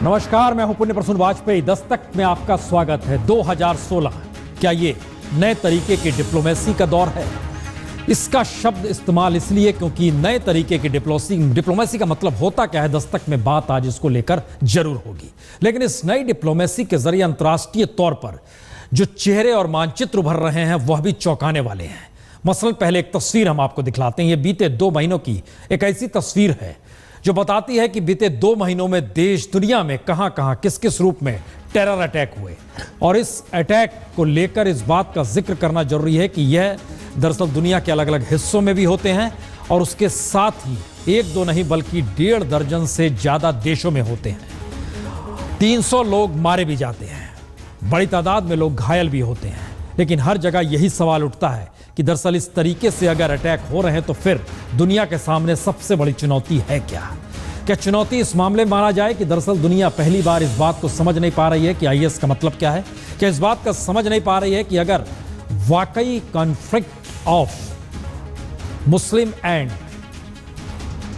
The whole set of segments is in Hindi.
नमस्कार, मैं हूं पुण्य प्रसून वाजपेयी। दस्तक में आपका स्वागत है। 2016 क्या ये नए तरीके की डिप्लोमेसी का दौर है? इसका शब्द इस्तेमाल इसलिए क्योंकि नए तरीके की डिप्लोमेसी का मतलब होता क्या है, दस्तक में बात आज इसको लेकर जरूर होगी। लेकिन इस नई डिप्लोमेसी के जरिए अंतर्राष्ट्रीय तौर पर जो चेहरे और मानचित्र उभर रहे हैं वह भी चौंकाने वाले हैं। मसलन पहले एक तस्वीर हम आपको दिखलाते हैं। ये बीते 2 महीनों की एक ऐसी तस्वीर है जो बताती है कि बीते 2 महीनों में देश दुनिया में कहां कहां किस किस रूप में टेरर अटैक हुए। और इस अटैक को लेकर इस बात का जिक्र करना जरूरी है कि यह दरअसल दुनिया के अलग अलग हिस्सों में भी होते हैं और उसके साथ ही 1-2 नहीं बल्कि 1.5 दर्जन से ज्यादा देशों में होते हैं। 300 लोग मारे भी जाते हैं, बड़ी तादाद में लोग घायल भी होते हैं। लेकिन हर जगह यही सवाल उठता है कि दरअसल इस तरीके से अगर अटैक हो रहे हैं तो फिर दुनिया के सामने सबसे बड़ी चुनौती है क्या चुनौती इस मामले में माना जाए कि दरअसल दुनिया पहली बार इस बात को समझ नहीं पा रही है कि आईएस का मतलब क्या है? क्या इस बात का समझ नहीं पा रही है कि अगर वाकई conflict of Muslim and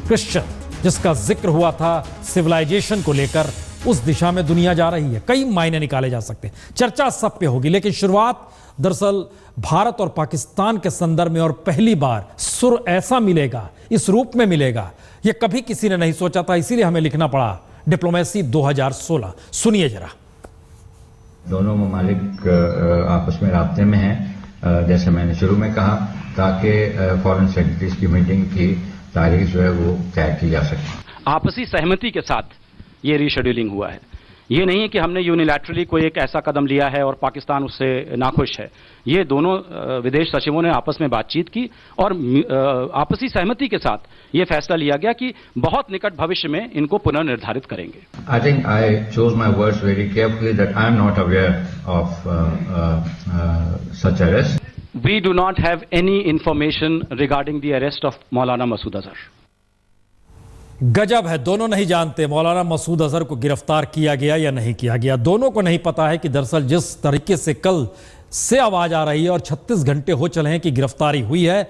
Christian जिसका जिक्र हुआ था सिविलाइजेशन को लेकर, उस दिशा में दुनिया जा रही है? कई मायने निकाले जा सकते हैं, चर्चा सब पे होगी। लेकिन शुरुआत दरअसल भारत और पाकिस्तान के संदर्भ में, और पहली बार सुर ऐसा मिलेगा, इस रूप में मिलेगा, यह कभी किसी ने नहीं सोचा था। इसीलिए हमें लिखना पड़ा डिप्लोमेसी 2016। सुनिए जरा। दोनों ममालिक आपस में राब्ते में हैं, जैसे मैंने शुरू में कहा, ताकि फॉरेन सेक्रेटरीज की मीटिंग की तारीख जो है वो तय की जा सके। आपसी सहमति के साथ ये रीशेड्यूलिंग हुआ है। ये नहीं है कि हमने यूनिलैटरली कोई एक ऐसा कदम लिया है और पाकिस्तान उससे नाखुश है। ये दोनों विदेश सचिवों ने आपस में बातचीत की और आपसी सहमति के साथ ये फैसला लिया गया कि बहुत निकट भविष्य में इनको पुनर्निर्धारित करेंगे। I think I chose my words very carefully that I am not aware of such arrest. We do not have any information regarding the arrest of Maulana Masood Azhar. गजब है, दोनों नहीं जानते मौलाना मसूद अजहर को गिरफ्तार किया गया या नहीं किया गया। दोनों को नहीं पता है कि दरअसल जिस तरीके से कल से आवाज आ रही है और 36 घंटे हो चले हैं कि गिरफ्तारी हुई है,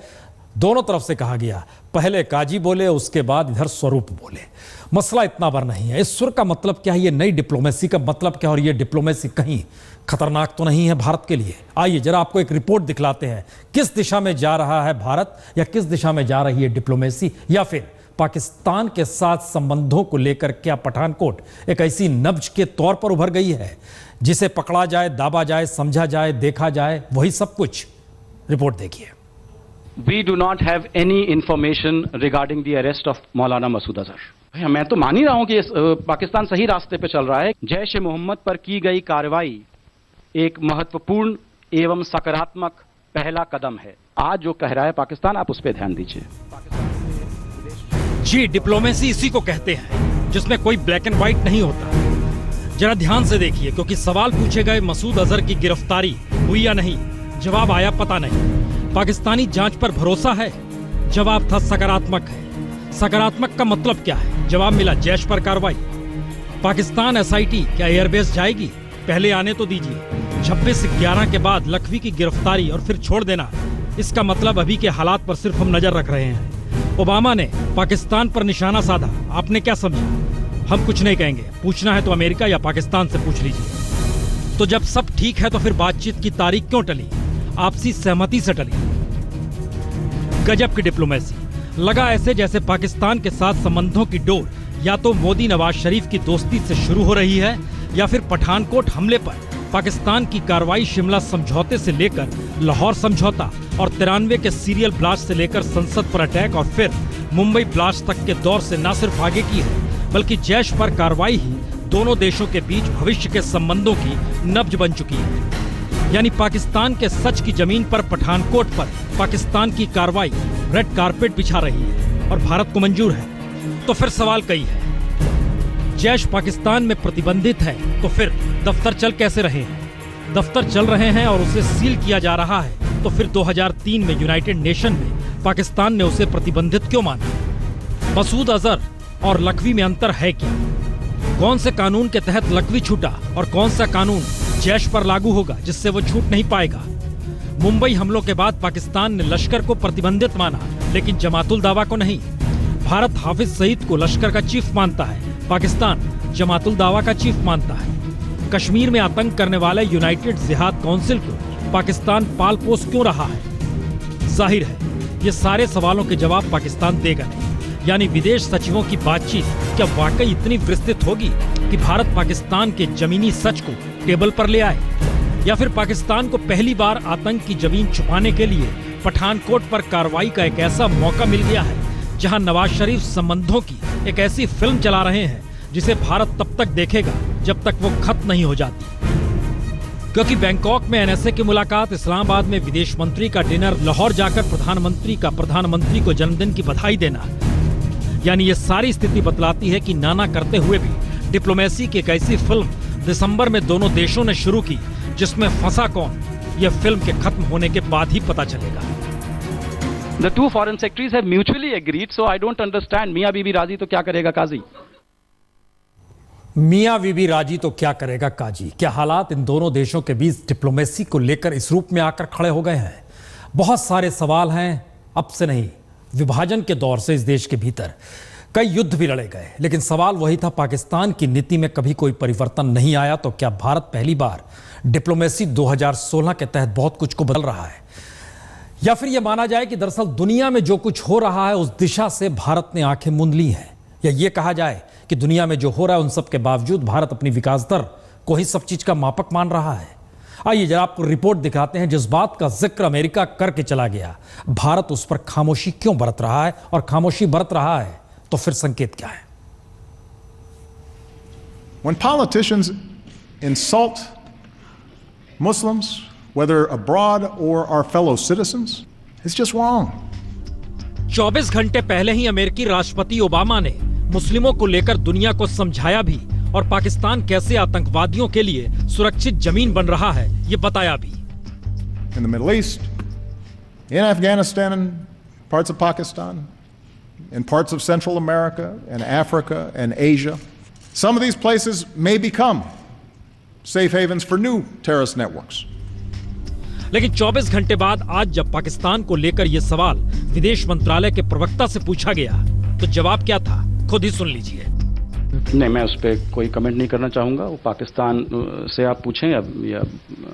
दोनों तरफ से कहा गया। पहले काजी बोले, उसके बाद इधर स्वरूप बोले। मसला इतना बड़ा नहीं है। इस सुर का मतलब क्या है? ये नई डिप्लोमेसी का मतलब क्या? और ये डिप्लोमेसी कहीं खतरनाक तो नहीं है भारत के लिए? आइए जरा आपको एक रिपोर्ट दिखलाते हैं, किस दिशा में जा रहा है भारत, या किस दिशा में जा रही है डिप्लोमेसी, या फिर पाकिस्तान के साथ संबंधों को लेकर क्या पठानकोट एक ऐसी नब्ज के तौर पर उभर गई है जिसे पकड़ा जाए, दाबा जाए, समझा जाए, देखा जाए, वही सब कुछ। रिपोर्ट देखिए। We do not have any information regarding the arrest of Maulana Masood Azhar. भैया मैं तो मान ही रहा हूं कि पाकिस्तान सही रास्ते पे चल रहा है। जैश ए मोहम्मद पर की गई कार्रवाई एक महत्वपूर्ण एवं सकारात्मक पहला कदम है। आज जो कह रहा है पाकिस्तान, आप उस पर ध्यान दीजिए। जी, डिप्लोमेसी इसी को कहते हैं जिसमें कोई ब्लैक एंड व्हाइट नहीं होता। जरा ध्यान से देखिए, क्योंकि सवाल पूछे गए मसूद अजहर की गिरफ्तारी हुई या नहीं, जवाब आया पता नहीं। पाकिस्तानी जांच पर भरोसा है, जवाब था सकारात्मक है। सकारात्मक का मतलब क्या है? जवाब मिला जैश पर कार्रवाई। पाकिस्तान एसआईटी क्या एयरबेस जाएगी? पहले आने तो दीजिए। 26/11 के बाद लखवी की गिरफ्तारी और फिर छोड़ देना, इसका मतलब अभी के हालात पर सिर्फ हम नजर रख रहे हैं। ओबामा ने पाकिस्तान पर निशाना साधा, आपने क्या समझा? हम कुछ नहीं कहेंगे, पूछना है तो अमेरिका या पाकिस्तान से पूछ लीजिए। तो जब सब ठीक है तो फिर बातचीत की तारीख क्यों टली? आपसी सहमति से टली। गजब की डिप्लोमेसी। लगा ऐसे जैसे पाकिस्तान के साथ संबंधों की डोर या तो मोदी नवाज शरीफ की दोस्ती से शुरू हो रही है, या फिर पठानकोट हमले पर पाकिस्तान की कार्रवाई शिमला समझौते से लेकर लाहौर समझौता और 93 के सीरियल ब्लास्ट से लेकर संसद पर अटैक और फिर मुंबई ब्लास्ट तक के दौर से न सिर्फ आगे की है, बल्कि जैश पर कार्रवाई ही दोनों देशों के बीच भविष्य के संबंधों की नब्ज बन चुकी है। यानी पाकिस्तान के सच की जमीन पर पठानकोट पर पाकिस्तान की कार्रवाई रेड कारपेट बिछा रही है और भारत को मंजूर है। तो फिर सवाल कई है, जैश पाकिस्तान में प्रतिबंधित है तो फिर दफ्तर चल कैसे रहे हैं? दफ्तर चल रहे हैं और उसे सील किया जा रहा है, तो फिर 2003 में यूनाइटेड नेशन में पाकिस्तान ने उसे प्रतिबंधित क्यों माना? मसूद अजहर और लखवी में अंतर है क्या? कौन से कानून के तहत लखवी छूटा और कौन सा कानून जैश पर लागू होगा जिससे वो छूट नहीं पाएगा? मुंबई हमलों के बाद पाकिस्तान ने लश्कर को प्रतिबंधित माना, लेकिन जमातुल दावा को नहीं। भारत हाफिज सईद को लश्कर का चीफ मानता है, पाकिस्तान जमातुल दावा का चीफ मानता है। कश्मीर में आतंक करने वाले यूनाइटेड जिहाद काउंसिल को पाकिस्तान पाल पोस क्यों रहा है? जाहिर है ये सारे सवालों के जवाब पाकिस्तान देगा नहीं। यानी विदेश सचिवों की बातचीत क्या वाकई इतनी विस्तृत होगी कि भारत पाकिस्तान के जमीनी सच को टेबल पर ले आए, या फिर पाकिस्तान को पहली बार आतंक की जमीन छुपाने के लिए पठानकोट पर कार्रवाई का एक ऐसा मौका मिल गया है जहां नवाज शरीफ संबंधों की एक ऐसी फिल्म चला रहे हैं जिसे भारत तब तक देखेगा जब तक वो खत्म नहीं हो जाती। क्योंकि बैंकॉक में एनएसए की मुलाकात, इस्लामाबाद में विदेश मंत्री का डिनर, लाहौर जाकर प्रधानमंत्री को जन्मदिन की बधाई देना, यानी ये सारी स्थिति बतलाती है कि नाना करते हुए भी डिप्लोमेसी की एक ऐसी फिल्म दिसंबर में दोनों देशों ने शुरू की जिसमें फंसा कौन, यह फिल्म के खत्म होने के बाद ही पता चलेगा। The two foreign secretaries have mutually agreed, so I don't understand. मियां बीबी राजी तो क्या करेगा काजी? मियां बीबी राजी तो क्या करेगा काजी? क्या हालात इन दोनों देशों के बीच डिप्लोमेसी को लेकर इस रूप में आकर खड़े हो गए हैं? बहुत सारे सवाल हैं, अब से नहीं, विभाजन के दौर से इस देश के भीतर कई युद्ध भी लड़े गए, लेकिन सवाल वही था, पाकिस्तान की नीति में कभी कोई परिवर्तन नहीं आया। तो क्या भारत पहली बार डिप्लोमेसी 2016 के तहत बहुत कुछ को बदल रहा है, या फिर यह माना जाए कि दरअसल दुनिया में जो कुछ हो रहा है उस दिशा से भारत ने आंखें मूंद ली हैं, या यह कहा जाए कि दुनिया में जो हो रहा है उन सब के बावजूद भारत अपनी विकास दर को ही सब चीज का मापक मान रहा है। आइए जरा आपको रिपोर्ट दिखाते हैं जिस बात का जिक्र अमेरिका करके चला गया, भारत उस पर खामोशी क्यों बरत रहा है, और खामोशी बरत रहा है तो फिर संकेत क्या है? When politicians insult Muslims, whether abroad or our fellow citizens, it's just wrong. 24 घंटे पहले ही अमेरिकी राष्ट्रपति ओबामा ने मुस्लिमों को लेकर दुनिया को समझाया भी और पाकिस्तान कैसे आतंकवादियों के लिए सुरक्षित जमीन बन रहा है ये बताया भी। In the Middle East, in Afghanistan and parts of Pakistan, in parts of Central America and Africa and Asia, some of these places may become safe havens for new terrorist networks. लेकिन 24 घंटे बाद आज जब पाकिस्तान को लेकर यह सवाल विदेश मंत्रालय के प्रवक्ता से पूछा गया तो जवाब क्या था, खुद ही सुन लीजिए। नहीं, मैं उस पर कोई कमेंट नहीं करना चाहूंगा। वो पाकिस्तान से आप पूछें या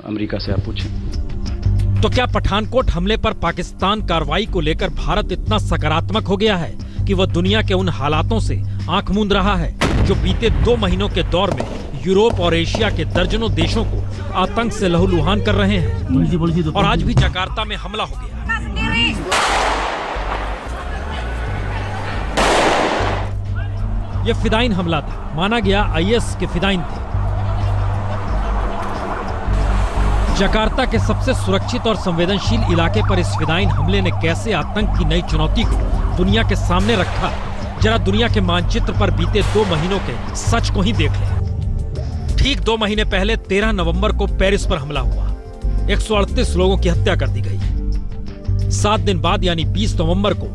अमेरिका से आप पूछें। तो क्या पठानकोट हमले पर पाकिस्तान कार्रवाई को लेकर भारत इतना सकारात्मक हो गया है कि वह दुनिया के उन हालातों से आंख मूंद रहा है जो बीते 2 महीनों के दौर में यूरोप और एशिया के दर्जनों देशों को आतंक से लहूलुहान कर रहे हैं, और आज भी जकार्ता में हमला हो गया। यह फिदाइन हमला था, माना गया आईएस के फिदाइन थे। जकार्ता के सबसे सुरक्षित और संवेदनशील इलाके पर इस फिदाइन हमले ने कैसे आतंक की नई चुनौती को दुनिया के सामने रखा, जरा दुनिया के मानचित्र पर बीते 2 महीनों के सच को ही देख लें। ठीक 2 महीने पहले 13 नवंबर को पेरिस पर हमला हुआ, 138 लोगों की हत्या कर दी गई। 7 दिन बाद यानी 20 नवंबर को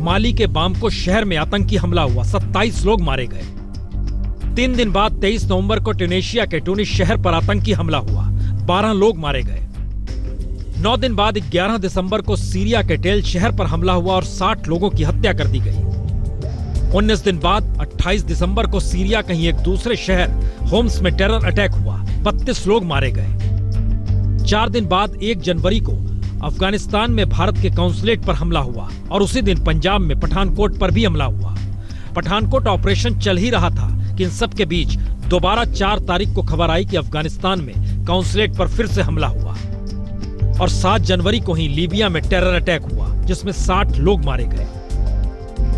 माली के बामको शहर में आतंकी हमला हुआ, 27 लोग मारे गए। 3 दिन बाद 23 नवंबर को ट्यूनीशिया के टूनिस शहर पर आतंकी हमला हुआ, 12 लोग मारे गए। 9 दिन बाद 11 दिसंबर को सीरिया के टेल शहर पर हमला हुआ और 60 लोगों की हत्या कर दी गई। 19 दिन बाद 28 दिसंबर को सीरिया कहीं एक दूसरे शहर होम्स में टेरर अटैक हुआ, 32 लोग मारे गए। 4 दिन बाद 1 जनवरी को अफगानिस्तान में भारत के काउंसलेट पर हमला हुआ और उसी दिन पंजाब में पठानकोट पर भी हमला हुआ। पठानकोट ऑपरेशन चल ही रहा था कि इन सब के बीच दोबारा 4 तारीख को खबर आई कि अफगानिस्तान में काउंसलेट पर फिर से हमला हुआ, और 7 जनवरी को ही लीबिया में टेरर अटैक हुआ जिसमें 60 लोग मारे गए।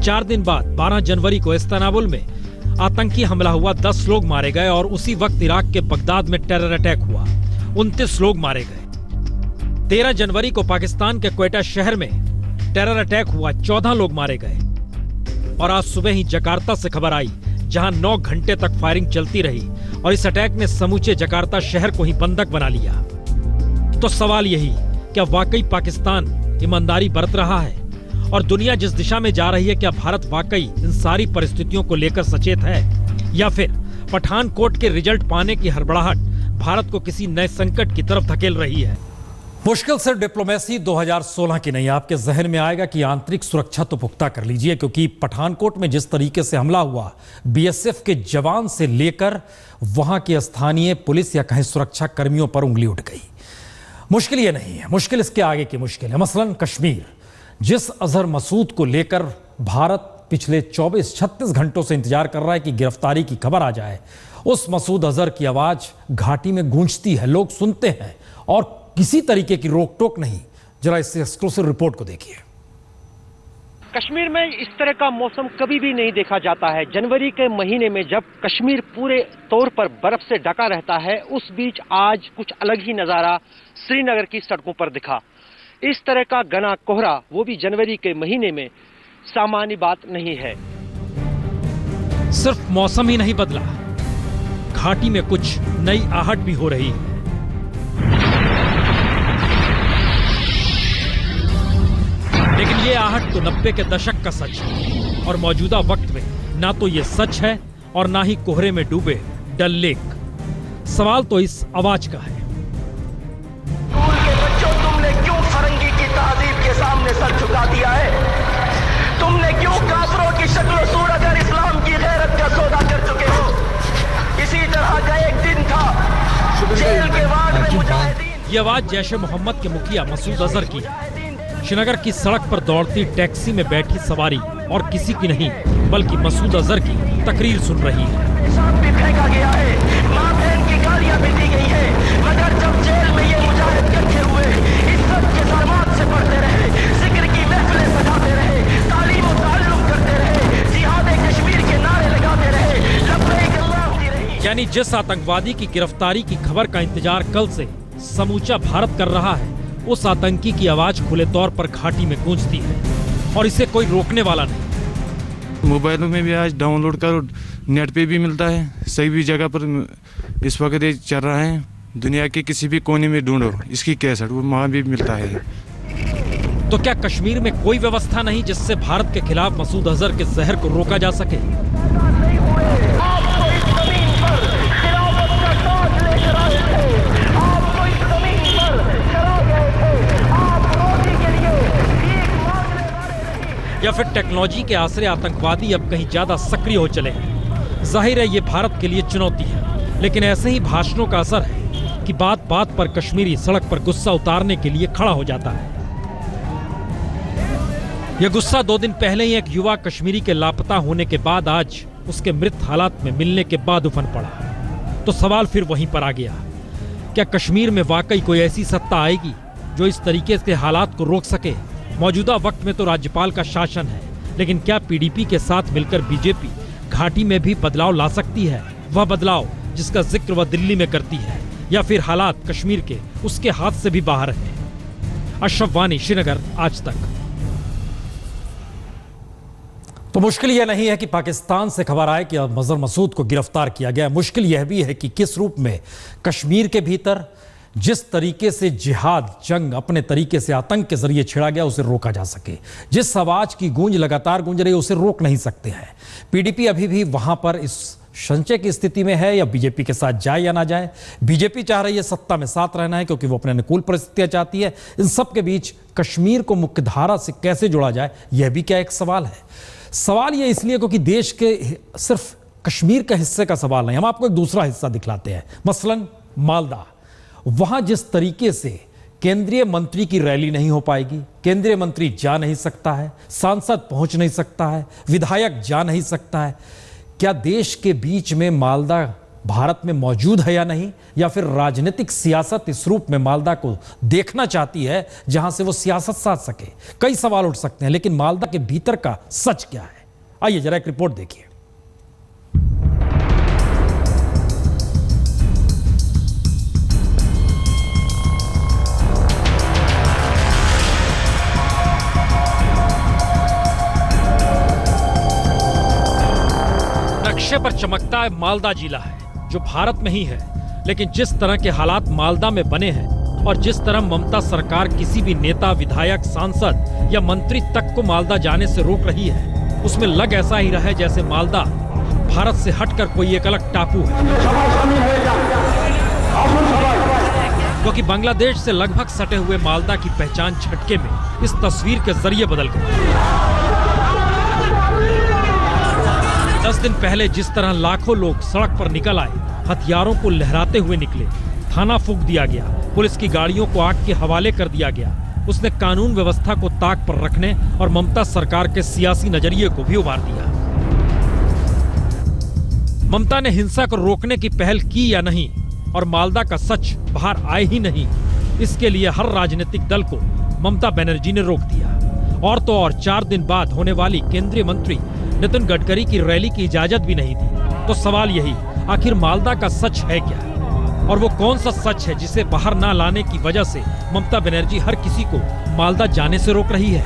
4 दिन बाद 12 जनवरी को इस्तांबुल में आतंकी हमला हुआ, 10 लोग मारे गए, और उसी वक्त इराक के बगदाद में टेरर अटैक हुआ, 29 लोग मारे गए। 13 जनवरी को पाकिस्तान के क्वेटा शहर में टेरर अटैक हुआ, 14 लोग मारे गए। और आज सुबह ही जकार्ता से खबर आई जहां 9 घंटे तक फायरिंग चलती रही और इस अटैक ने समूचे जकार्ता शहर को ही बंधक बना लिया। तो सवाल यही, क्या वाकई पाकिस्तान ईमानदारी बरत रहा है और दुनिया जिस दिशा में जा रही है, क्या भारत वाकई इन सारी परिस्थितियों को लेकर सचेत है, या फिर पठानकोट के रिजल्ट पाने की हड़बड़ाहट भारत को किसी नए संकट की तरफ धकेल रही है? मुश्किल से डिप्लोमेसी 2016 की नहीं। आपके जहन में आएगा कि आंतरिक सुरक्षा तो पुख्ता कर लीजिए, क्योंकि पठानकोट में जिस तरीके से हमला हुआ, बीएसएफ के जवान से लेकर वहां के स्थानीय पुलिस या कहीं सुरक्षा कर्मियों पर उंगली उठ गई। मुश्किल ये नहीं है, मुश्किल इसके आगे की मुश्किल है। मसलन कश्मीर, जिस अजहर मसूद को लेकर भारत पिछले 24-36 घंटों से इंतजार कर रहा है कि गिरफ्तारी की खबर आ जाए, उस मसूद अजहर की आवाज घाटी में गूंजती है, लोग सुनते हैं और किसी तरीके की रोक टोक नहीं। जरा इस एक्सक्लूसिव रिपोर्ट को देखिए। कश्मीर में इस तरह का मौसम कभी भी नहीं देखा जाता है। जनवरी के महीने में जब कश्मीर पूरे तौर पर बर्फ से ढका रहता है, उस बीच आज कुछ अलग ही नजारा श्रीनगर की सड़कों पर दिखा। इस तरह का घना कोहरा, वो भी जनवरी के महीने में, सामान्य बात नहीं है। सिर्फ मौसम ही नहीं बदला, घाटी में कुछ नई आहट भी हो रही है। लेकिन ये आहट तो 90 के दशक का सच है और मौजूदा वक्त में ना तो ये सच है और ना ही कोहरे में डूबे डल लेक। सवाल तो इस आवाज का है। स्कूल के बच्चों, तुमने क्यों फरंगी की तहजीब के सामने सर झुका दिया है? तुमने क्यों काफिरों की शक्ल सूरत और इस्लाम की गैरत का सौदा कर चुके हो? इसी तरह का एक दिन था जेल के वार्ड में मुजाहिदीन। ये आवाज जैश-ए मोहम्मद के मुखिया मसूद अजहर की है। श्रीनगर की सड़क पर दौड़ती टैक्सी में बैठी सवारी और किसी की नहीं बल्कि मसूद अजहर की तकरीर सुन रही है। पेशाब भी फेंका गया है, मां बहन की गालियां भी दी गई है, मगर जब जेल में ये मुजाहिद इकट्ठे हुए, इज्जत के सलमात से पढ़ते रहे, जिक्र की महफिलें सजाते रहे, तालीम और ताल्लुम करते रहे, जिहाद कश्मीर के नारे लगाते रहे, लब्बैक अल्लाहुम्मा रही। यानी जिस आतंकवादी की गिरफ्तारी की खबर का इंतजार कल से समूचा भारत कर रहा है, उस आतंकी की आवाज खुले तौर पर घाटी में गूंजती है और इसे कोई रोकने वाला नहीं। मोबाइलों में भी आज डाउनलोड करो, नेट पे भी मिलता है, सही भी जगह पर इस वक्त ये चल रहा है। दुनिया के किसी भी कोने में ढूंढो इसकी कैसेट, वो वहाँ भी मिलता है। तो क्या कश्मीर में कोई व्यवस्था नहीं जिससे भारत के खिलाफ मसूद अजहर के जहर को रोका जा सके? या फिर टेक्नोलॉजी के आसरे आतंकवादी अब कहीं ज्यादा सक्रिय हो चले हैं? जाहिर है ये भारत के लिए चुनौती है, लेकिन ऐसे ही भाषणों का असर है कि बात बात पर कश्मीरी सड़क पर गुस्सा उतारने के लिए खड़ा हो जाता है। यह गुस्सा 2 दिन पहले ही एक युवा कश्मीरी के लापता होने के बाद आज उसके मृत हालात में मिलने के बाद उफन पड़ा। तो सवाल फिर वहीं पर आ गया, क्या कश्मीर में वाकई कोई ऐसी सत्ता आएगी जो इस तरीके से हालात को रोक सके? मौजूदा वक्त में तो राज्यपाल का शासन है, लेकिन क्या पीडीपी के साथ मिलकर बीजेपी घाटी में भी बदलाव ला सकती है? वह बदलाव जिसका जिक्र वह दिल्ली में करती है, या फिर हालात कश्मीर के उसके हाथ से भी बाहर है? अशरफ वानी, श्रीनगर, आज तक। तो मुश्किल यह नहीं है कि पाकिस्तान से खबर आए कि अजहर मसूद को गिरफ्तार किया गया। मुश्किल यह भी है कि किस रूप में कश्मीर के भीतर जिस तरीके से जिहाद, जंग अपने तरीके से आतंक के जरिए छिड़ा गया, उसे रोका जा सके। जिस आवाज की गूंज लगातार गूंज रही है, उसे रोक नहीं सकते हैं। पीडीपी अभी भी वहां पर इस संशय की स्थिति में है, या बीजेपी के साथ जाए या ना जाए। बीजेपी चाह रही है सत्ता में साथ रहना है, क्योंकि वो अपने अनुकूल परिस्थितियां चाहती है। इन सब के बीच कश्मीर को मुख्यधारा से कैसे जोड़ा जाए, यह भी क्या एक सवाल है। सवाल यह इसलिए क्योंकि देश के सिर्फ कश्मीर के हिस्से का सवाल नहीं। हम आपको एक दूसरा हिस्सा दिखलाते हैं, मसलन मालदा। वहां जिस तरीके से केंद्रीय मंत्री की रैली नहीं हो पाएगी, केंद्रीय मंत्री जा नहीं सकता है, सांसद पहुंच नहीं सकता है, विधायक जा नहीं सकता है, क्या देश के बीच में मालदा भारत में मौजूद है या नहीं? या फिर राजनीतिक सियासत इस रूप में मालदा को देखना चाहती है जहां से वो सियासत साध सके? कई सवाल उठ सकते हैं, लेकिन मालदा के भीतर का सच क्या है? आइए जरा एक रिपोर्ट देखिए। नक्शे पर चमकता है मालदा जिला है, जो भारत में ही है, लेकिन जिस तरह के हालात मालदा में बने हैं और जिस तरह ममता सरकार किसी भी नेता, विधायक, सांसद या मंत्री तक को मालदा जाने से रोक रही है, उसमें लग ऐसा ही रहा है जैसे मालदा भारत से हटकर कोई एक अलग टापू है। क्योंकि बांग्लादेश से लगभग सटे हुए मालदा की पहचान झटके में इस तस्वीर के जरिए बदल गई। 10 दिन पहले जिस तरह लाखों लोग सड़क पर निकल आए, हथियारों को लहराते हुए निकले, थाना फूंक दिया गया, पुलिस की गाड़ियों को आग के हवाले कर दिया गया, उसने कानून व्यवस्था को ताक पर रखने और ममता सरकार के सियासी नजरिए को भी उभार दिया। ममता ने हिंसा को रोकने की पहल की या नहीं और मालदा का सच बाहर आए ही नहीं, इसके लिए हर राजनीतिक दल को ममता बनर्जी ने रोक दिया। और तो और 4 दिन बाद होने वाली केंद्रीय मंत्री नितिन गडकरी की रैली की इजाजत भी नहीं दी। तो सवाल यही, आखिर मालदा का सच है क्या? और वो कौन सा सच है जिसे बाहर ना लाने की वजह से ममता बनर्जी हर किसी को मालदा जाने से रोक रही है?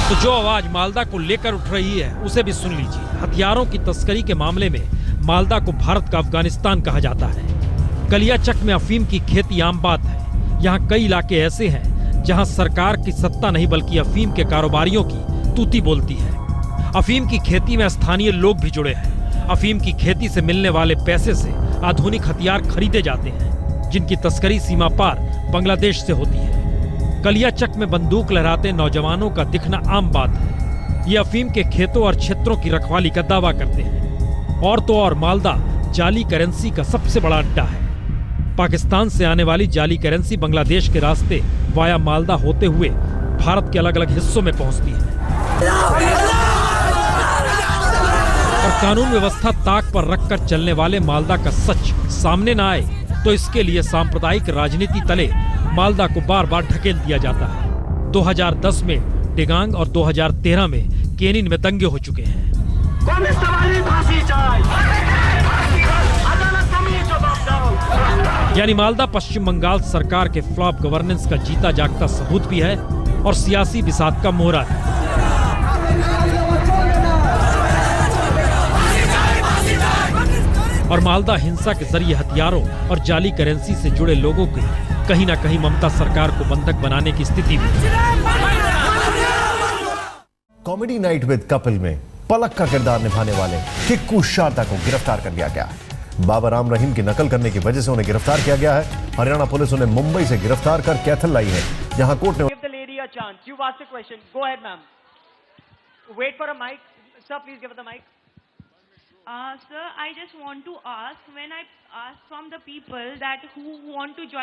तो जो आवाज मालदा को लेकर उठ रही है उसे भी सुन लीजिए। हथियारों की तस्करी के मामले में मालदा को भारत का अफगानिस्तान कहा जाता है। कलियाचक में अफीम की खेती आम बात है। यहाँ कई इलाके ऐसे हैं जहाँ सरकार की सत्ता नहीं बल्कि अफीम के कारोबारियों की तूती बोलती है। अफीम की खेती में स्थानीय लोग भी जुड़े हैं। अफीम की खेती से मिलने वाले पैसे से आधुनिक हथियार खरीदे जाते हैं, जिनकी तस्करी सीमा पार बांग्लादेश से होती है। कलियाचक में बंदूक लहराते नौजवानों का दिखना आम बात है। ये अफीम के खेतों और क्षेत्रों की रखवाली का दावा करते हैं। और तो और मालदा जाली करेंसी का सबसे बड़ा अड्डा है। पाकिस्तान से आने वाली जाली करेंसी बांग्लादेश के रास्ते वाया मालदा होते हुए भारत के अलग अलग हिस्सों में पहुंचती है। और कानून व्यवस्था ताक पर रखकर चलने वाले मालदा का सच सामने न आए तो इसके लिए सांप्रदायिक राजनीति तले मालदा को बार बार ढकेल दिया जाता है। 2010 में डिगांग और 2013 में केनिन में दंगे हो चुके हैं। यानी मालदा पश्चिम बंगाल सरकार के फ्लॉप गवर्नेंस का जीता जागता सबूत भी है और सियासी बिसात का मोहरा है। और मालदा हिंसा के जरिए हथियारों और जाली करेंसी से जुड़े लोगों की कहीं ना कहीं ममता सरकार को बंधक बनाने की स्थिति में। कॉमेडी नाइट विद कपिल में पलक का किरदार निभाने वाले किक्कू शारदा को गिरफ्तार कर लिया गया है। बाबा राम रहीम की नकल करने की वजह से उन्हें गिरफ्तार किया गया है। हरियाणा पुलिस उन्हें मुंबई से गिरफ्तार कर कैथल लाई है, जहां कोर्ट ने Sir, I just want to ask, when I ask from the people that who want to join